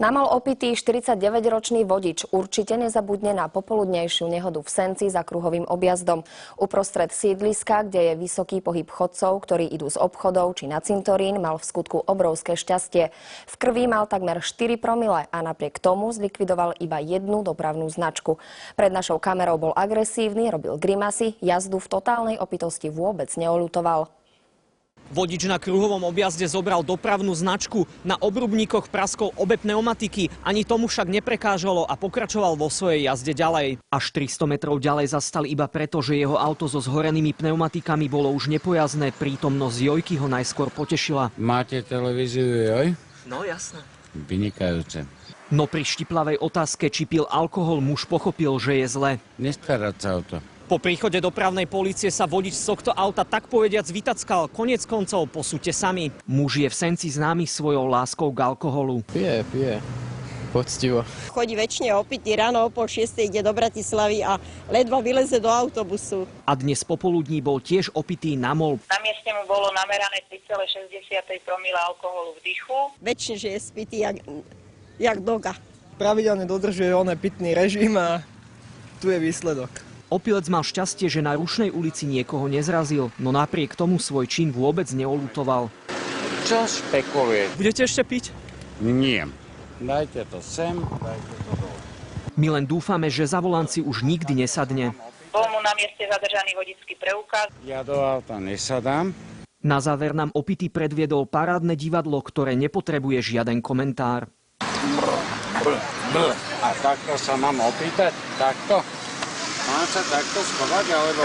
Namal opitý 49-ročný vodič určite nezabudne na popoludnejšiu nehodu v Senci za kruhovým objazdom. Uprostred sídliska, kde je vysoký pohyb chodcov, ktorí idú z obchodov či na cintorín, mal v skutku obrovské šťastie. V krvi mal takmer 4 promile a napriek tomu zlikvidoval iba jednu dopravnú značku. Pred našou kamerou bol agresívny, robil grimasy, jazdu v totálnej opitosti vôbec neoľutoval. Vodič na kruhovom objazde zobral dopravnú značku, na obrubníkoch praskol obe pneumatiky, ani tomu však neprekážalo a pokračoval vo svojej jazde ďalej. Až 300 metrov ďalej zastal iba preto, že jeho auto so zhorenými pneumatikami bolo už nepojazdné. Prítomnosť Jojky ho najskôr potešila. Máte televíziu Joj? No jasné. Vynikajúce. No pri štiplavej otázke, či pil alkohol, muž pochopil, že je zle. Nestarať sa o to. Po príchode dopravnej polície sa vodič z tohto auta tak povediac vytackal. Koniec koncov posúďte sami. Muž je v Senci známy svojou láskou k alkoholu. Pije. Poctivo. Chodí väčšine opitý, ráno o 5:30 ide do Bratislavy a ledva vyleze do autobusu. A dnes popoludní bol tiež opitý na MOL. Na mieste mu bolo namerané 3,6 promile alkoholu v dychu. Väčšine, že je spitý jak doga. Pravidelne dodržuje pitný režim a tu je výsledok. Opilec mal šťastie, že na Rušnej ulici niekoho nezrazil, no napriek tomu svoj čin vôbec neoľutoval. Čo špekuluje? Budete ešte piť? Nie. Dajte to sem, dajte to dole. My len dúfame, že za volant si už nikdy nesadne. Bol mu na mieste zadržaný vodičský preukaz. Ja do auta nesadám. Na záver nám opitý predviedol parádne divadlo, ktoré nepotrebuje žiaden komentár. A takto sa mám opýtať? Takto? Mám sa takto schovať, alebo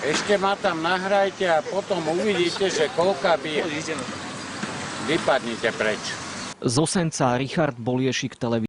ešte ma tam nahrajte a potom uvidíte, že koľka bije. Vypadnite preč. Zo Senca Richard Boliešik, televízia.